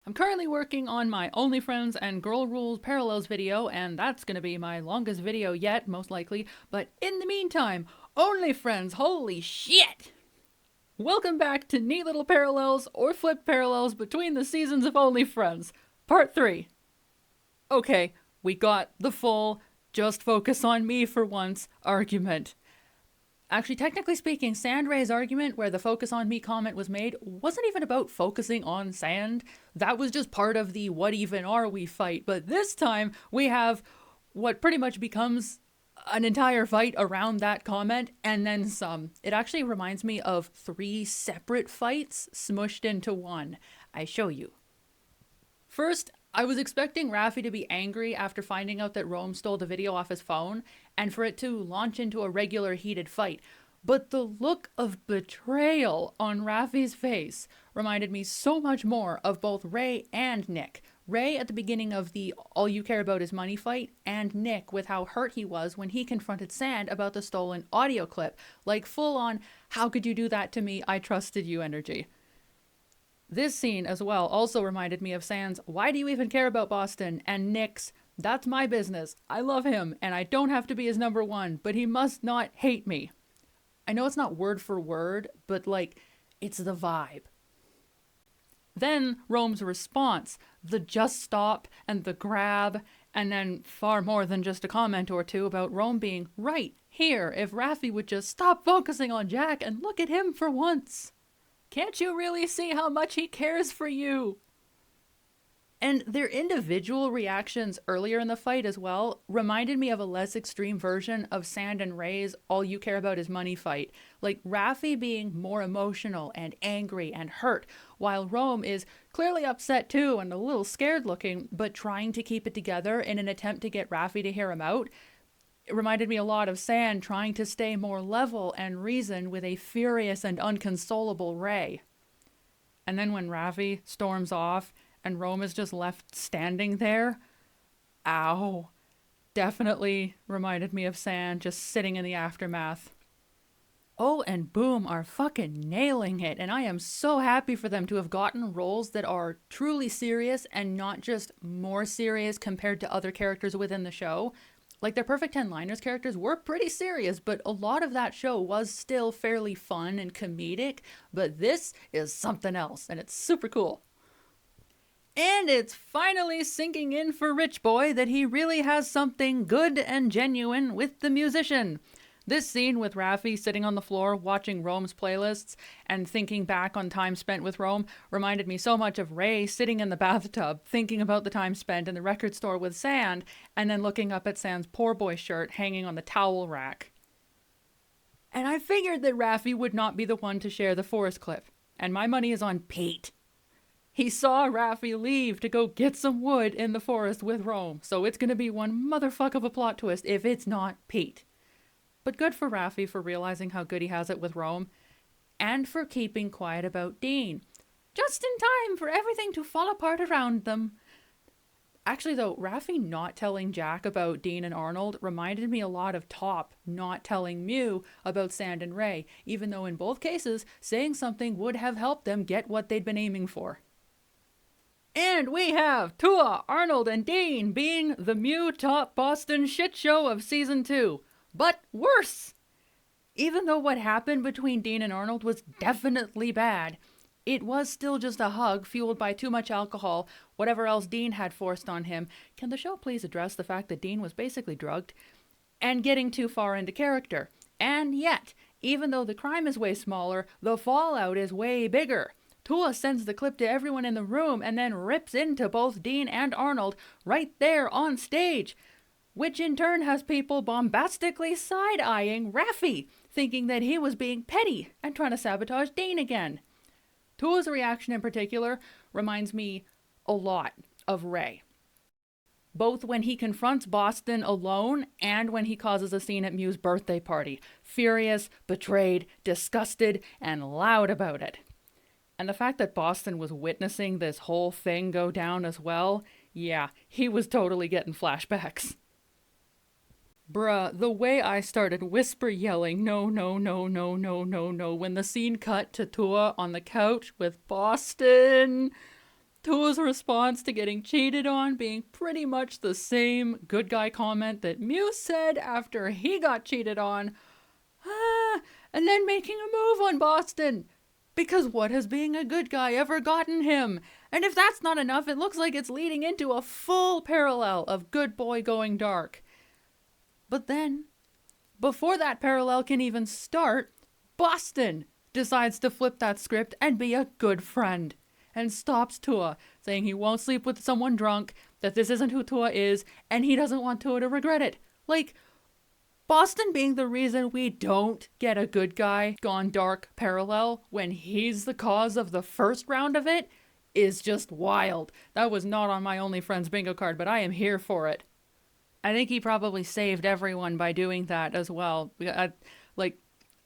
I'm currently working on my OnlyFriends and Girl Rules Parallels video, and that's gonna be my longest video yet, most likely. But in the meantime, OnlyFriends, holy shit! Welcome back to Neat Little Parallels or Flipped Parallels between the seasons of OnlyFriends, Part 3. Okay, we got the full just focus on me for once argument. Actually, technically speaking, Sandray's argument where the focus on me comment was made wasn't even about focusing on Sand. That was just part of the what even are we fight. But this time we have what pretty much becomes an entire fight around that comment and then some. It actually reminds me of 3 separate fights smushed into one. I show you. First, I was expecting Raffi to be angry after finding out that Rome stole the video off his phone, and for it to launch into a regular heated fight. But the look of betrayal on Raffi's face reminded me so much more of both Ray and Nick. Ray at the beginning of the all you care about is money fight, and Nick with how hurt he was when he confronted Sand about the stolen audio clip. Like full on, how could you do that to me? I trusted you energy. This scene as well also reminded me of Sand's "Why do you even care about Boston?" and Nick's "That's my business. I love him and I don't have to be his number one, but he must not hate me." I know it's not word for word, but like, it's the vibe. Then Rome's response, the just stop and the grab, and then far more than just a comment or two about Rome being right here if Raffi would just stop focusing on Jack and look at him for once. Can't you really see how much he cares for you? And their individual reactions earlier in the fight as well reminded me of a less extreme version of Sand and Ray's all you care about is money fight. Like Raffi being more emotional and angry and hurt, while Rome is clearly upset too and a little scared looking, but trying to keep it together in an attempt to get Raffi to hear him out. It reminded me a lot of Sand trying to stay more level and reason with a furious and unconsolable Ray. And then when Raffi storms off and Rome is just left standing there, ow, definitely reminded me of Sand just sitting in the aftermath. Oh, and Boom are fucking nailing it, and I am so happy for them to have gotten roles that are truly serious and not just more serious compared to other characters within the show. Like, their Perfect 10-liners characters were pretty serious, but a lot of that show was still fairly fun and comedic, but this is something else, and it's super cool. And it's finally sinking in for Rich Boy that he really has something good and genuine with the musician. This scene with Raffi sitting on the floor watching Rome's playlists and thinking back on time spent with Rome reminded me so much of Ray sitting in the bathtub thinking about the time spent in the record store with Sand and then looking up at Sand's poor boy shirt hanging on the towel rack. And I figured that Raffi would not be the one to share the forest clip, and my money is on Pete. He saw Raffi leave to go get some wood in the forest with Rome, so it's gonna be one motherfuck of a plot twist if it's not Pete. But good for Raffi for realizing how good he has it with Rome, and for keeping quiet about Dean. Just in time for everything to fall apart around them. Actually though, Raffi not telling Jack about Dean and Arnold reminded me a lot of Top not telling Mew about Sand and Ray, even though in both cases, saying something would have helped them get what they'd been aiming for. And we have Tua, Arnold, and Dean being the Mew Top Boston shit show of season 2. But worse! Even though what happened between Dean and Arnold was definitely bad, it was still just a hug fueled by too much alcohol, whatever else Dean had forced on him. Can the show please address the fact that Dean was basically drugged? And getting too far into character. And yet, even though the crime is way smaller, the fallout is way bigger. Tua sends the clip to everyone in the room and then rips into both Dean and Arnold right there on stage, which in turn has people bombastically side-eyeing Raffi, thinking that he was being petty and trying to sabotage Dean again. Tua's reaction in particular reminds me a lot of Ray. Both when he confronts Boston alone and when he causes a scene at Mew's birthday party. Furious, betrayed, disgusted, and loud about it. And the fact that Boston was witnessing this whole thing go down as well, yeah, he was totally getting flashbacks. Bruh, the way I started whisper yelling, no, no, no, no, no, no, no, when the scene cut to Tua on the couch with Boston. Tua's response to getting cheated on being pretty much the same good guy comment that Mew said after he got cheated on. And then making a move on Boston. Because what has being a good guy ever gotten him? And if that's not enough, it looks like it's leading into a full parallel of good boy going dark. But then, before that parallel can even start, Boston decides to flip that script and be a good friend. And stops Tua, saying he won't sleep with someone drunk, that this isn't who Tua is, and he doesn't want Tua to regret it. Like, Boston being the reason we don't get a good guy gone dark parallel when he's the cause of the first round of it is just wild. That was not on my Only Friends bingo card, but I am here for it. I think he probably saved everyone by doing that as well. I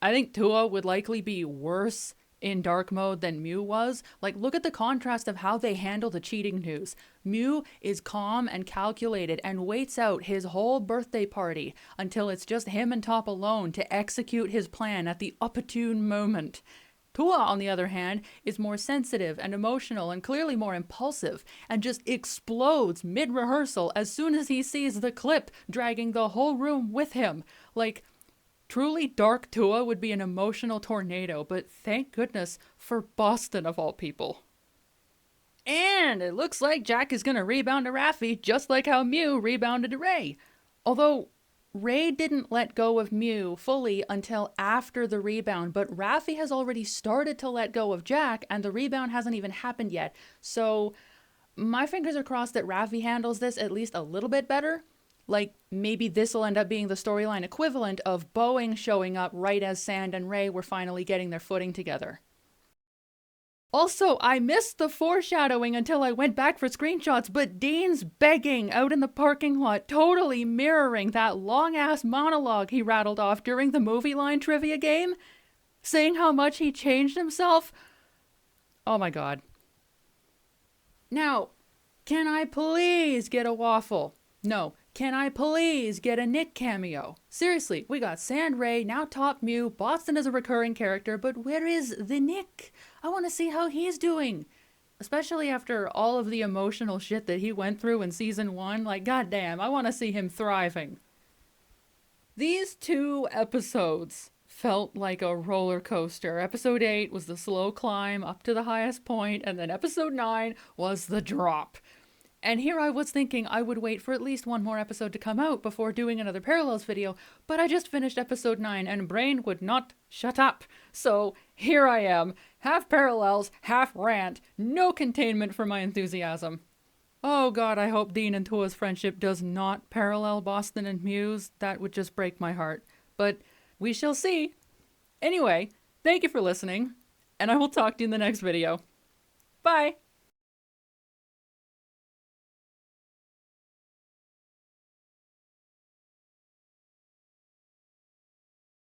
think Tua would likely be worse in dark mode than Mew was. Like, look at the contrast of how they handle the cheating news. Mew is calm and calculated and waits out his whole birthday party until it's just him and Top alone to execute his plan at the opportune moment. Tua, on the other hand, is more sensitive and emotional and clearly more impulsive and just explodes mid-rehearsal as soon as he sees the clip, dragging the whole room with him. Like, truly dark Tua would be an emotional tornado, but thank goodness for Boston of all people. And it looks like Jack is going to rebound to Raffi just like how Mew rebounded to Ray. Although Ray didn't let go of Mew fully until after the rebound, but Raffi has already started to let go of Jack and the rebound hasn't even happened yet. So my fingers are crossed that Raffi handles this at least a little bit better. Like, maybe this will end up being the storyline equivalent of Boeing showing up right as Sand and Ray were finally getting their footing together. Also, I missed the foreshadowing until I went back for screenshots, but Dean's begging out in the parking lot, totally mirroring that long-ass monologue he rattled off during the movie line trivia game, saying how much he changed himself. Oh my god. Now, can I please get a waffle? No. Can I please get a Nick cameo? Seriously, we got Sand Ray, now Top Mew, Boston is a recurring character, but where is the Nick? I want to see how he's doing. Especially after all of the emotional shit that he went through in season 1, like goddamn, I want to see him thriving. These 2 episodes felt like a roller coaster. Episode 8 was the slow climb up to the highest point, and then episode 9 was the drop. And here I was thinking I would wait for at least one more episode to come out before doing another Parallels video, but I just finished episode 9 and brain would not shut up. So here I am, half Parallels, half rant, no containment for my enthusiasm. Oh god, I hope Dean and Tua's friendship does not parallel Boston and Mew's. That would just break my heart. But we shall see. Anyway, thank you for listening, and I will talk to you in the next video. Bye!